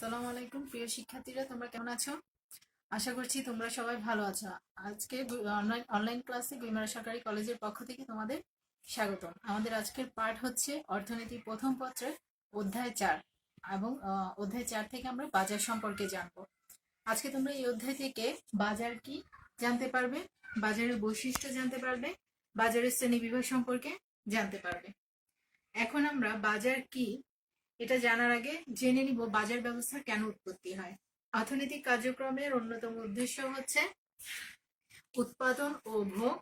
আসসালামু আলাইকুম প্রিয় শিক্ষার্থীরা, তোমরা কেমন আছো? আশা করছি তোমরা সবাই ভালো আছো। আজকে অনলাইন ক্লাসে গুইমারা সরকারি কলেজের পক্ষ থেকে তোমাদের স্বাগতম। আমাদের আজকের পাঠ হচ্ছে অর্থনীতি প্রথম পত্রের অধ্যায় 4 এবং অধ্যায় 4 থেকে আমরা বাজার সম্পর্কে জানবো। আজকে তোমরা এই অধ্যায় থেকে বাজার কি জানতে পারবে, বাজারের বৈশিষ্ট্য জানতে পারবে, বাজারের শ্রেণীবিভাগ সম্পর্কে জানতে পারবে। এখন আমরা বাজার কি এটা জানার আগে জেনে নিব বাজার ব্যবস্থা কেন উৎপত্তি হয়। অর্থনৈতিক কার্যক্রমের অন্যতম উদ্দেশ্য হচ্ছে উৎপাদন ও ভোগ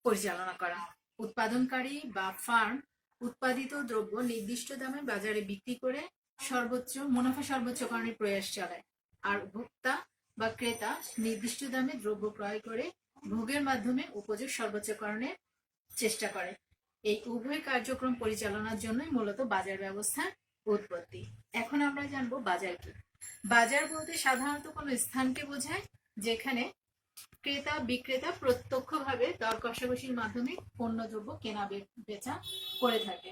পরিচালনা করা। উৎপাদনকারী বা ফার্ম উৎপাদিত দ্রব্য নির্দিষ্ট দামে বাজারে বিক্রি করে সর্বোচ্চ মুনাফা সর্বোচ্চকরণের প্রয়াস চালায়, আর ভোক্তা বা ক্রেতা নির্দিষ্ট দামে দ্রব্য ক্রয় করে ভোগের মাধ্যমে উপযোগ সর্বোচ্চকরণের চেষ্টা করে। এই উভয় কার্যক্রম পরিচালনার জন্যই মূলত বাজার ব্যবস্থার উৎপত্তি। এখন আমরা জানবো বাজার কি। বাজার বলতে সাধারণত কোনো স্থানকে বোঝায় যেখানে ক্রেতা বিক্রেতা প্রত্যক্ষভাবে দর কষাকষির মাধ্যমে পণ্য দ্রব্য কেনা বেচা করে থাকে।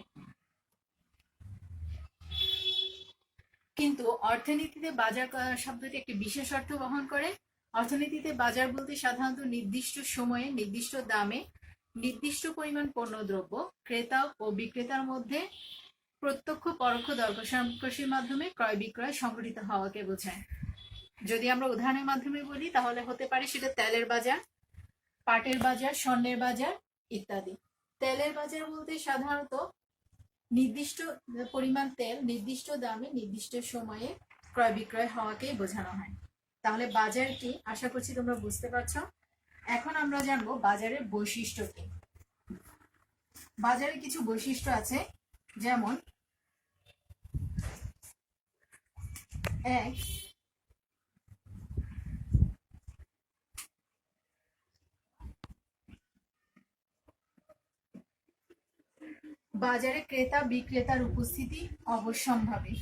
কিন্তু অর্থনীতিতে বাজার শব্দটি একটি বিশেষ অর্থ বহন করে। অর্থনীতিতে বাজার বলতে সাধারণত নির্দিষ্ট সময়ে নির্দিষ্ট দামে নির্দিষ্ট পরিমাণ পণ্য দ্রব্য ক্রেতা ও বিক্রেতার মধ্যে প্রত্যক্ষ পরোক্ষ দর কষাকষির মাধ্যমে ক্রয় বিক্রয় সংঘটিত হওয়াকে বোঝায়। যদি আমরা উদাহরণের মাধ্যমে বলি তাহলে হতে পারে সেটা তেলের বাজার, পাটের বাজার, স্বর্ণের বাজার ইত্যাদি। তেলের বাজার বলতে সাধারণত নির্দিষ্ট পরিমাণ তেল নির্দিষ্ট দামে নির্দিষ্ট সময়ে ক্রয় বিক্রয় হওয়াকে বোঝানো হয়। তাহলে বাজার কি আশা করছি তোমরা বুঝতে পারছো। এখন আমরা জানবো বাজারের বৈশিষ্ট্য কি। বাজারে কিছু বৈশিষ্ট্য আছে, যেমন এক, বাজারে ক্রেতা বিক্রেতার উপস্থিতি অবশ্যম্ভাবী।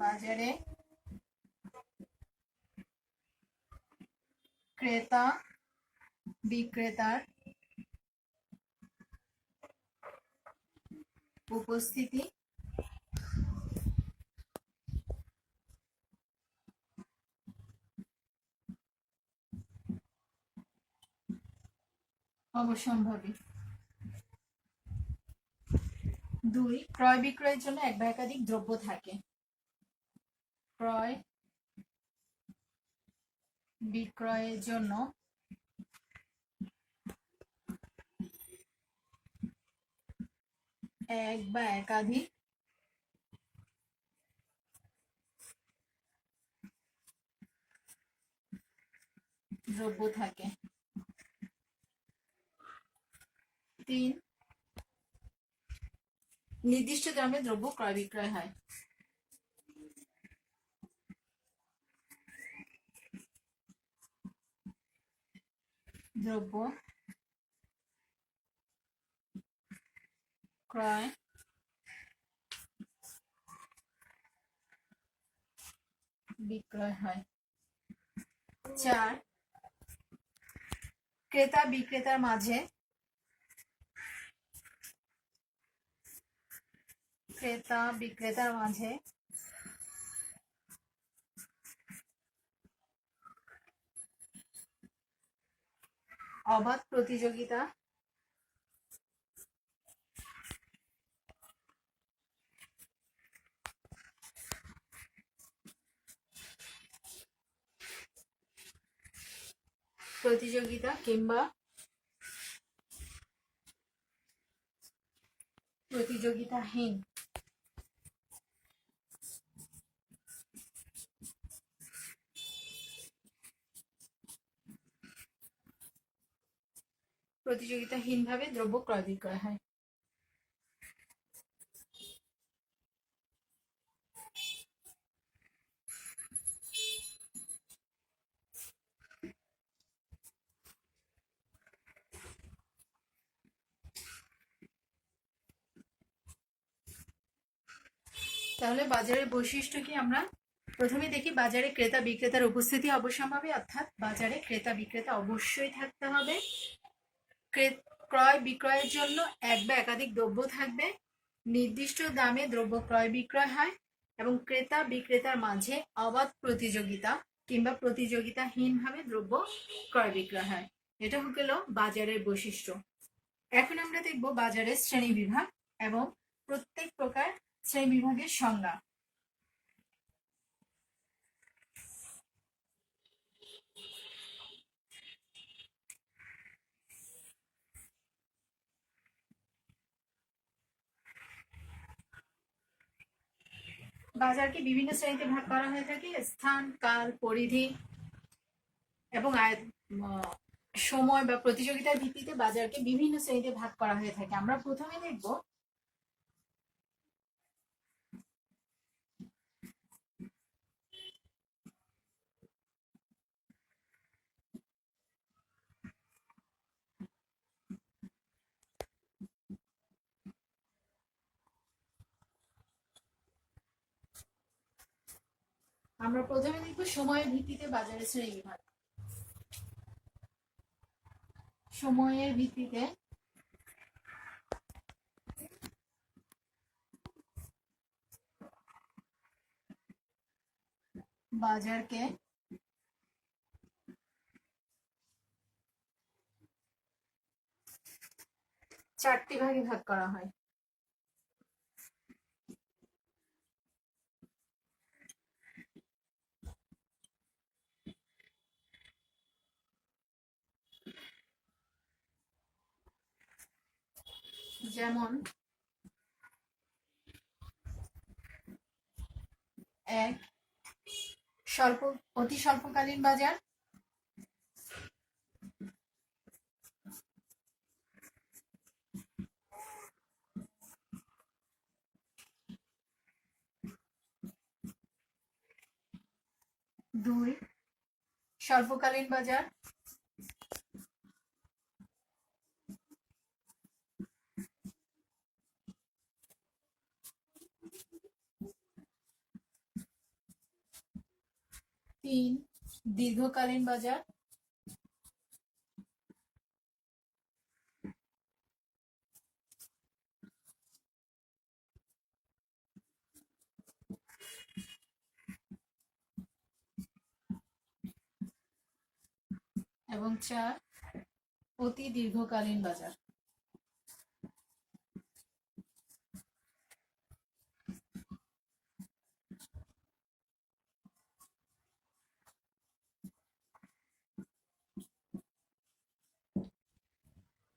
বাজারে ক্রেতা বিক্রেতার উপস্থিতি অবশ্যম্ভাবী। দুই, ক্রয় বিক্রয়ের জন্য এক বা একাধিক দ্রব্য থাকে। ক্রয় বিক্রয়ের জন্য এক বা একাধিক দ্রব্য থাকে। তিন, নির্দিষ্ট দামে দ্রব্য ক্রয় বিক্রয় হয়। দ্রব্য ক্রয় বিক্রয় হয়। চার, ক্রেতা বিক্রেতার মাঝে অবাধ প্রতিযোগিতা কিংবা প্রতিযোগিতাহীন ভাবে দ্রব্য ক্রয় বিক্রয় হয়। তাহলে বাজারের বৈশিষ্ট্য কি আমরা প্রথমে দেখি। বাজারে ক্রেতা বিক্রেতার উপস্থিতি অবশ্যম্ভাবী, অর্থাৎ বাজারে ক্রেতা বিক্রেতা অবশ্যই থাকতে হবে। ক্রয় বিক্রয়ের জন্য এক বা একাধিক দ্রব্য থাকবে। নির্দিষ্ট দামে দ্রব্য ক্রয় বিক্রয় হয় এবং ক্রেতা বিক্রেতার মাঝে অবাধ প্রতিযোগিতা কিংবা প্রতিযোগিতাহীনভাবে দ্রব্য ক্রয় বিক্রয় হয়। এটা হলো বাজারের বৈশিষ্ট্য। এখন আমরা দেখব বাজারের শ্রেণী বিভাগ এবং প্রত্যেক প্রকার শ্রেণী বিভাগের সংজ্ঞা। বাজারকে বিভিন্ন শ্রেণীতে ভাগ করা হয়ে থাকে স্থান, কাল, পরিধি এবং সময় বা প্রতিযোগিতার ভিত্তিতে বাজারকে বিভিন্ন শ্রেণীতে ভাগ করা হয়ে থাকে। আমরা প্রথমে দেখব সময়ের ভিত্তিতে বাজারের শ্রেণী বিভাগ। সময়ের ভিত্তিতে বাজারকে চারটি ভাগে ভাগ করা হয়। যেমন এক, অতি স্বল্পকালীন বাজার। দুই, স্বল্পকালীন বাজার। তিন, দীর্ঘকালীন বাজার। এবং চার, অতি দীর্ঘকালীন বাজার।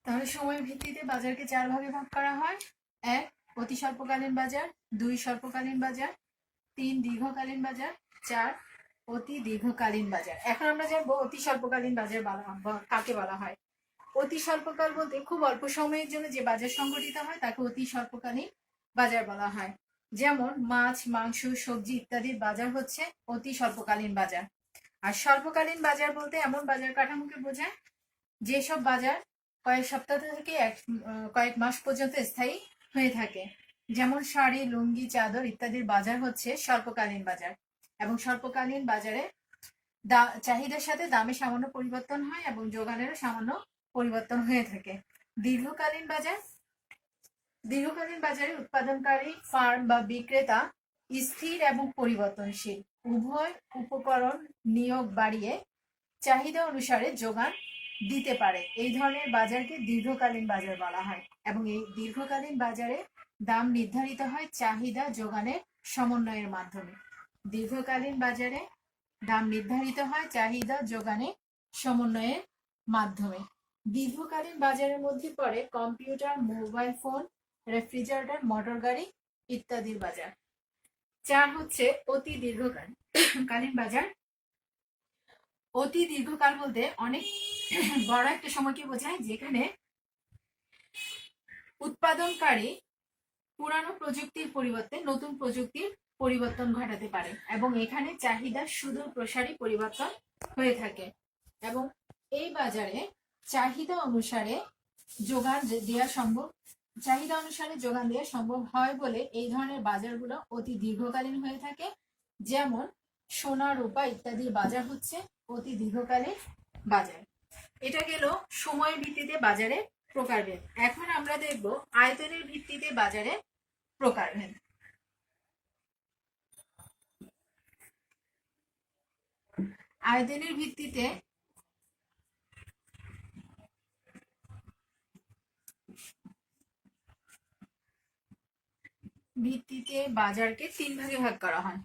তাহলে সময়ের ভিত্তিতে বাজারকে চার ভাগে ভাগ করা হয়। এক, অতি স্বল্পকালীন বাজার। দুই, স্বল্পকালীন বাজার। তিন, দীর্ঘকালীন বাজার। চার, অতি দীর্ঘকালীন বাজার। এখন আমরা জানবো অতি স্বল্পকালীন বাজার কাকে বলা হয়। অতি স্বল্পকাল বলতে খুব অল্প সময়ের জন্য যে বাজার সংঘটিত হয় তাকে অতি স্বল্পকালীন বাজার বলা হয়। যেমন মাছ, মাংস, সবজি ইত্যাদির বাজার হচ্ছে অতি স্বল্পকালীন বাজার। আর স্বল্পকালীন বাজার বলতে এমন বাজার কাঠামোকে বোঝায় যেসব বাজার কয়েক সপ্তাহ থেকে কয়েক মাস পর্যন্ত স্থায়ী হয়ে থাকে। যেমন শাড়ি, লুঙ্গি, চাদর ইত্যাদির বাজার হচ্ছে স্বল্পকালীন বাজার। এবং স্বল্পকালীন বাজারে চাহিদার সাথে দামে সামান্য পরিবর্তন হয় এবং যোগানেরও সামান্য পরিবর্তন হয়ে থাকে। দীর্ঘকালীন বাজারে উৎপাদনকারী ফার্ম বা বিক্রেতা স্থির এবং পরিবর্তনশীল উভয় উপকরণ নিয়োগ বাড়িয়ে চাহিদা অনুসারে যোগান দিতে পারে। এই ধরনের বাজারকে দীর্ঘকালীন বাজার বলা হয়। এবং এই দীর্ঘকালীন বাজারে দাম নির্ধারিত হয় চাহিদা যোগানের সমন্বয়ের মাধ্যমে। দীর্ঘকালীন বাজারে দাম নির্ধারিত হয় চাহিদা যোগানের সমন্বয়ের মাধ্যমে। দীর্ঘকালীন বাজারের মধ্যে পড়ে computer, mobile phone, refrigerator, motor গাড়ি ইত্যাদির বাজার। চার হচ্ছে অতি দীর্ঘকালীন বাজার। অতি দীর্ঘকাল বলতে অনেক বড় একটা সময়কে বোঝায় যেখানে উৎপাদনকারী পুরানো প্রযুক্তির পরিবর্তে নতুন প্রযুক্তির পরিবর্তন ঘটাতে পারে এবং এখানে চাহিদার সুদূর প্রসারী পরিবর্তন হয়ে থাকে। এবং এই বাজারে চাহিদা অনুসারে যোগান দেওয়া সম্ভব হয় বলে এই ধরনের বাজারগুলো অতি দীর্ঘকালীন হয়ে থাকে। যেমন সোনা, রূপা ইত্যাদির বাজার হচ্ছে অতি দীর্ঘকালীন বাজার। এটা গেল সময়ের ভিত্তিতে বাজারে প্রকারভেদ। এখন আমরা দেখব আয়তনের ভিত্তিতে বাজারে প্রকারভেদ। আয়তনের ভিত্তিতে বাজারকে 3 ভাগে ভাগ করা হয়।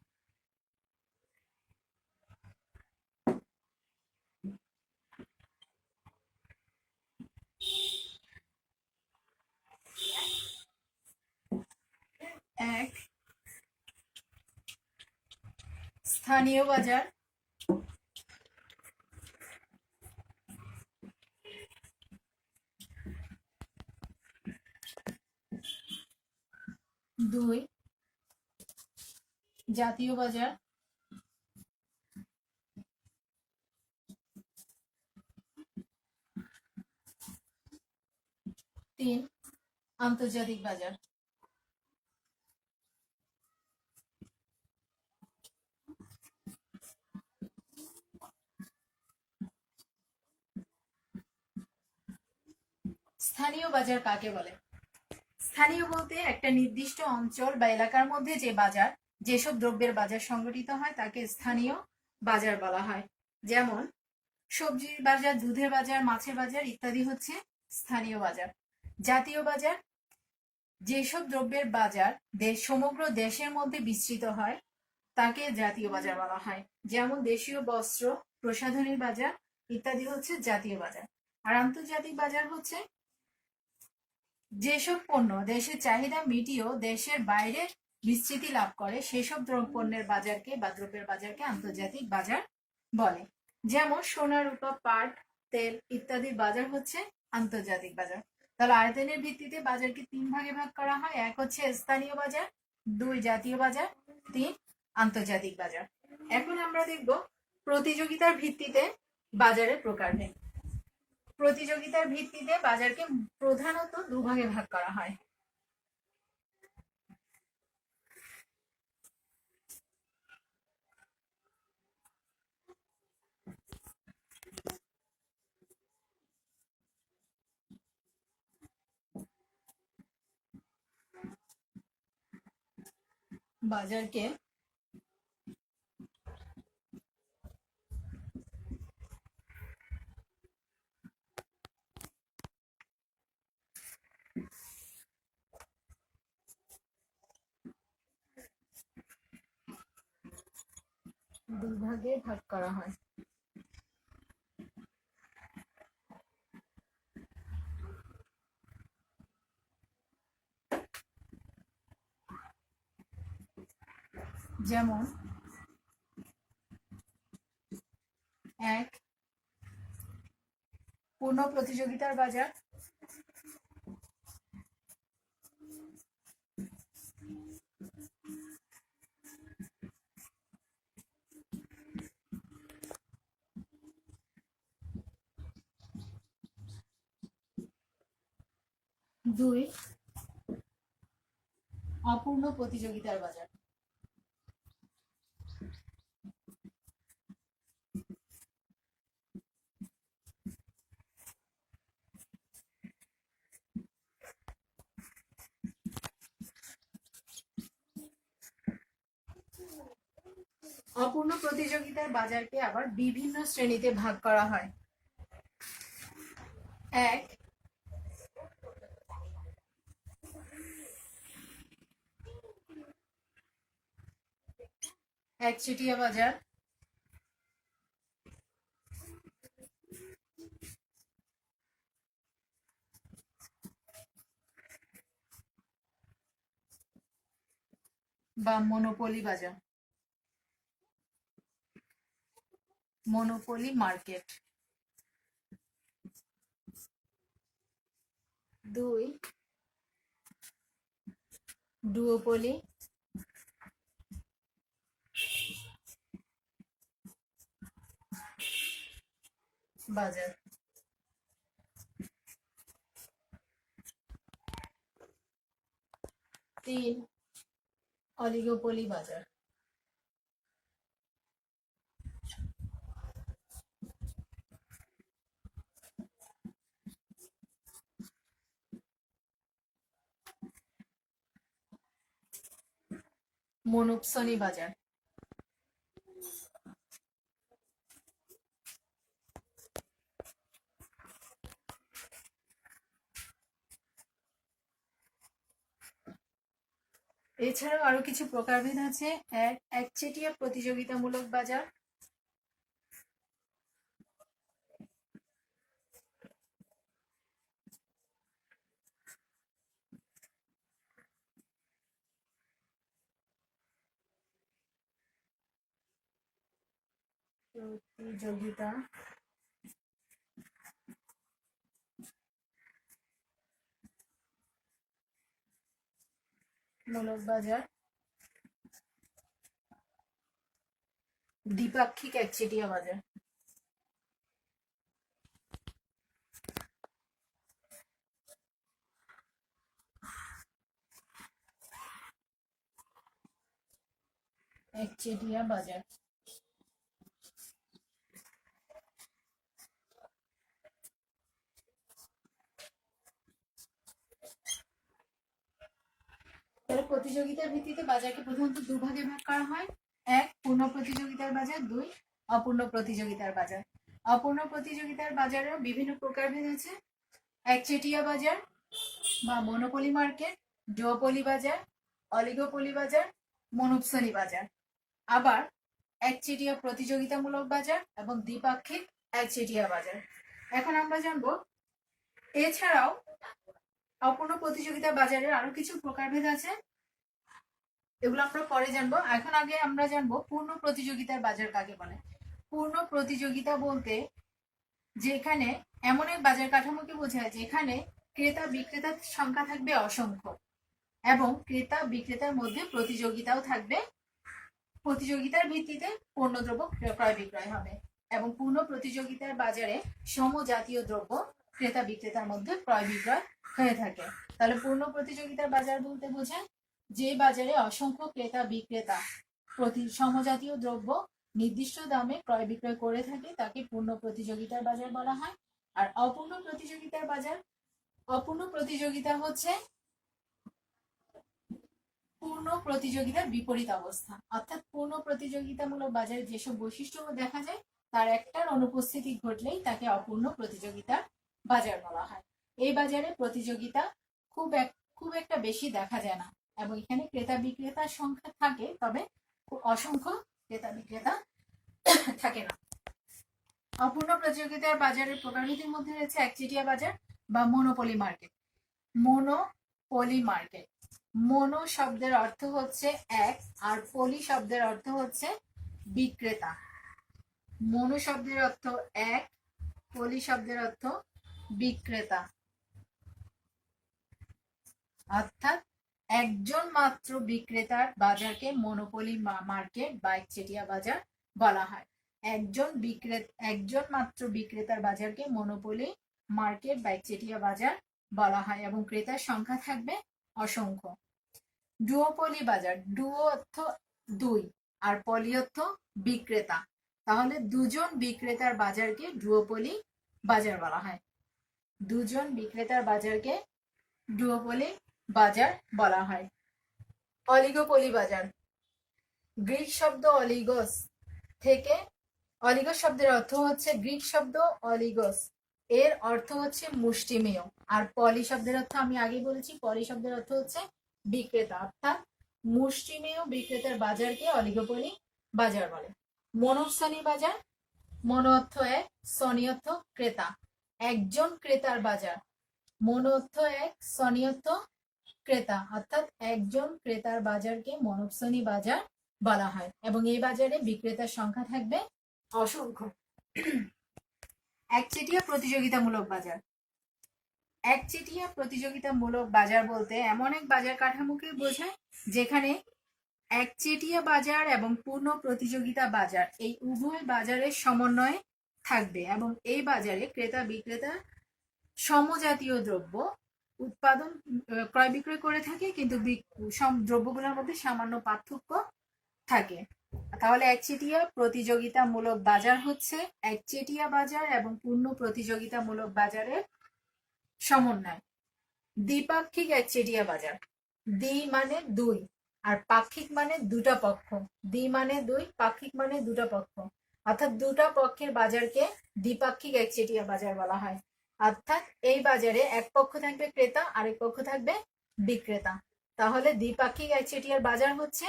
এক, স্থানীয় বাজার। দুই, জাতীয় বাজার। তিন, আন্তর্জাতিক বাজার। স্থানীয় বাজার কাকে বলে? স্থানীয় বলতে একটা নির্দিষ্ট অঞ্চল বা এলাকার মধ্যে যে বাজার, যেসব দ্রব্যের বাজার সংগঠিত হয় তাকে স্থানীয় বাজার বলা হয়। যেমন সবজির বাজার, দুধের বাজার, মাছের বাজার ইত্যাদি হচ্ছে স্থানীয় বাজার। জাতীয় বাজার যেসব দ্রব্যের বাজার সমগ্র দেশের মধ্যে বিস্তৃত হয় তাকে জাতীয় বাজার বলা হয়। যেমন দেশীয় বস্ত্র, প্রসাধনীর বাজার ইত্যাদি হচ্ছে জাতীয় বাজার। আর আন্তর্জাতিক বাজার হচ্ছে যেসব পণ্য দেশের চাহিদা মিটিয়েও দেশের বাইরে বিস্তৃতি লাভ করে সেসব পণ্যের বাজারকে বা দ্রব্যের বাজারকে আন্তর্জাতিক বাজার বলে। যেমন সোনা, রূপা, পাট, তেল ইত্যাদির বাজার হচ্ছে আন্তর্জাতিক বাজার। তাহলে আয়তনের ভিত্তিতে বাজারকে 3 ভাগে ভাগ করা হয়। এক হচ্ছে স্থানীয় বাজার, 2 জাতীয় বাজার, 3 আন্তর্জাতিক বাজার। এখন আমরা দেখব প্রতিযোগিতার ভিত্তিতে বাজারের প্রকারভেদ। প্রতিযোগিতার ভিত্তিতে বাজারকে প্রধানত 2 ভাগে ভাগ করা হয়। বাজারকে দুই ভাগে ভাগ করা হয়। যেমন এক, পূর্ণ প্রতিযোগিতার বাজার। দুই, অপূর্ণ প্রতিযোগিতার বাজার। অপূর্ণ প্রতিযোগিতার বাজারকে আবার বিভিন্ন শ্রেণীতে ভাগ করা হয়। এক, একচেটিয়া বাজার। বা মনোপলি বাজার, মনোপলি মার্কেট। দুই, ডুওপলি বাজার। তিন, অলিগোপলি বাজার। মনোপসনি বাজার। এছাড়াও আরো কিছু প্রকারভেদ আছে। একচেটিয়া প্রতিযোগিতামূলক বাজার, প্রতিযোগিতা মূলক বাজার, দ্বিপাক্ষিক একচেটিয়া বাজার। একচেটিয়া বাজার প্রতিযোগিতার ভিত্তিতে বাজারকে প্রধানত দুভাগে ভাগ করা হয়। এক, পূর্ণ প্রতিযোগিতার বাজার। দুই, অপূর্ণ প্রতিযোগিতার বাজার। অপূর্ণ প্রতিযোগিতার বাজারেও বিভিন্ন প্রকারভেদ আছে। একচেটিয়া বাজার বা মনোপলি মার্কেট, ডুওপলি বাজার, অলিগোপলি বাজার, মনোপসনি বাজার। আবার একচেটিয়া প্রতিযোগিতামূলক বাজার এবং দ্বিপাক্ষিক একচেটিয়া বাজার। এখন আমরা জানবো এছাড়াও অপূর্ণ প্রতিযোগিতা বাজারের আরো কিছু প্রকারভেদ আছে, এগুলো আমরা পরে জানবো। এখন আগে আমরা জানবো পূর্ণ প্রতিযোগিতার বাজার কাকে বলে। পূর্ণ প্রতিযোগিতা বলতে যেখানে এমন এক বাজার কাঠামোকে বোঝায় যেখানে ক্রেতা বিক্রেতার সংখ্যা থাকবে অসংখ্য এবং ক্রেতা বিক্রেতার মধ্যে প্রতিযোগিতাও থাকবে। প্রতিযোগিতার ভিত্তিতে পণ্যদ্রব্য ক্রয় বিক্রয় হবে এবং পূর্ণ প্রতিযোগিতার বাজারে সমজাতীয় দ্রব্য ক্রেতা বিক্রেতার মধ্যে ক্রয় বিক্রয় হয়ে থাকে। তাহলে পূর্ণ প্রতিযোগিতার বাজার বলতে বোঝায় যে বাজারে অসংখ্য ক্রেতা বিক্রেতা সমজাতীয় দ্রব্য নির্দিষ্ট দামে ক্রয় বিক্রয় করে থাকে তাকে পূর্ণ প্রতিযোগিতার বাজার বলা হয়। আর অপূর্ণ প্রতিযোগিতার বাজার, অপূর্ণ প্রতিযোগিতা হচ্ছে পূর্ণ প্রতিযোগিতার বিপরীত অবস্থা। অর্থাৎ পূর্ণ প্রতিযোগিতামূলক বাজারে যেসব বৈশিষ্ট্য দেখা যায় তার একটার অনুপস্থিতি ঘটলেই তাকে অপূর্ণ প্রতিযোগিতার বাজার বলা হয়। এই বাজারে প্রতিযোগিতা খুব একটা বেশি দেখা যায় না এবং এখানে ক্রেতা বিক্রেতার সংখ্যা থাকে, তবে অসংখ্য ক্রেতা বিক্রেতা থাকে না। অপূর্ণ প্রতিযোগিতার বাজারের প্রকারভেদের মধ্যে রয়েছে একচেটিয়া বাজার বা মনোপলি মার্কেট। মনোপলি মার্কেট, মনো শব্দের অর্থ হচ্ছে এক আর পলি শব্দের অর্থ হচ্ছে বিক্রেতা। মনো শব্দের অর্থ এক, পলি শব্দের অর্থ বিক্রেতা। অর্থাৎ একজন মাত্র বিক্রেতার বাজারকে মনোপলি মার্কেট বা একচেটিয়া বাজার বলা হয়। একজন মাত্র বিক্রেতার বাজারকে মনোপলি মার্কেট বা একচেটিয়া বাজার বলা হয় এবং ক্রেতার সংখ্যা থাকবে অসংখ্য। ডুওপলি বাজার, ডুও অর্থ দুই আর পলি অর্থ বিক্রেতা, তাহলে দুজন বিক্রেতার বাজারকে ডুওপলি বাজার বলা হয়। দুজন বিক্রেতার বাজারকে ডুওপলি বাজার বলা হয়। অলিগোপলি বাজার, গ্রিক শব্দ অলিগোস থেকে, অলিগোস শব্দের অর্থ হচ্ছে, গ্রিক শব্দ অলিগোস এর অর্থ হচ্ছে মুষ্টিমেয়, আর পলি শব্দের অর্থ আমি আগে বলেছি, পলি শব্দের অর্থ হচ্ছে বিক্রেতা। অর্থাৎ মুষ্টিমেয় বিক্রেতার বাজারকে অলিগোপলি বাজার বলে। মনোপসনি বাজার, মনো অর্থ এক, সনি অর্থ ক্রেতা, একজন ক্রেতার বাজার। মনো অর্থ এক, সনি অর্থ ক্রেতা, অর্থাৎ একজন ক্রেতার বাজারকে মনোপসনি বাজার বলা হয় এবং এই বাজারে বিক্রেতার সংখ্যা থাকবে অসংখ্য। একচেটিয়া প্রতিযোগিতামূলক বাজার, একচেটিয়া প্রতিযোগিতামূলক বাজার বলতে এমন এক বাজার কাঠামোকে বোঝায় যেখানে একচেটিয়া বাজার এবং পূর্ণ প্রতিযোগিতা বাজার এই উভয় বাজারের সমন্বয়ে থাকবে এবং এই বাজারে ক্রেতা বিক্রেতা সমজাতীয় দ্রব্য উৎপাদন ক্রয় বিক্রয় করে থাকে, কিন্তু দ্রব্যগুলোর মধ্যে সামান্য পার্থক্য থাকে। তাহলে একচেটিয়া প্রতিযোগিতামূলক বাজার হচ্ছে একচেটিয়া বাজার এবং পূর্ণ প্রতিযোগিতামূলক বাজারের সমন্বয়। দ্বিপাক্ষিক একচেটিয়া বাজার, দ্বি মানে দুই আর পাক্ষিক মানে দুটা পক্ষ। দ্বি মানে দুই, পাক্ষিক মানে দুটা পক্ষ, অর্থাৎ দুটা পক্ষের বাজারকে দ্বিপাক্ষিক একচেটিয়া বাজার বলা হয়। অর্থাৎ এই বাজারে এক পক্ষ থাকবে ক্রেতা, আরেক পক্ষ থাকবে বিক্রেতা। তাহলে দ্বিপাক্ষিক একচেটিয়ার বাজার হচ্ছে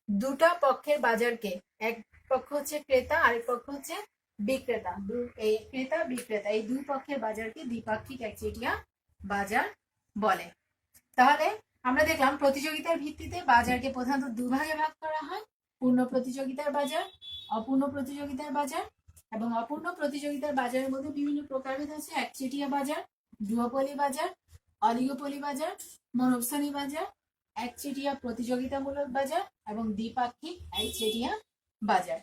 দুটা পক্ষের বাজারকে, এক পক্ষ হচ্ছে ক্রেতা আরেক পক্ষ হচ্ছে বিক্রেতা, এই ক্রেতা বিক্রেতা এই দুই পক্ষের বাজারকে দ্বিপাক্ষিক একচেটিয়া বাজার বলে। তাহলে আমরা দেখলাম প্রতিযোগিতার ভিত্তিতে বাজারকে প্রধানত দুভাগে ভাগ করা হয়, পূর্ণ প্রতিযোগিতার বাজার, অপূর্ণ প্রতিযোগিতার বাজার। এবং অপূর্ণ প্রতিযোগিতার বাজারের মধ্যে বিভিন্ন প্রকারভেদ আছে, একচেটিয়া বাজার, ডুওপলি বাজার, অলিগোপলি বাজার, মনোপসনি বাজার, একচেটিয়া প্রতিযোগিতামূলক বাজার এবং দ্বিপাক্ষিক একচেটিয়া বাজার।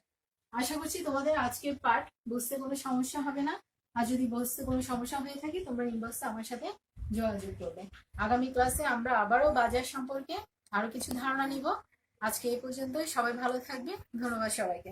আশা করছি তোমাদের আজকের পাঠ বুঝতে কোনো সমস্যা হবে না। আর যদি বুঝতে কোনো সমস্যা হয়ে থাকে তোমরা ইনবক্সে আমার সাথে যোগাযোগ করবে। আগামী ক্লাসে আমরা আবারও বাজার সম্পর্কে আরো কিছু ধারণা নিব। আজকে এই পর্যন্তই, সবাই ভালো থাকবে। ধন্যবাদ সবাইকে।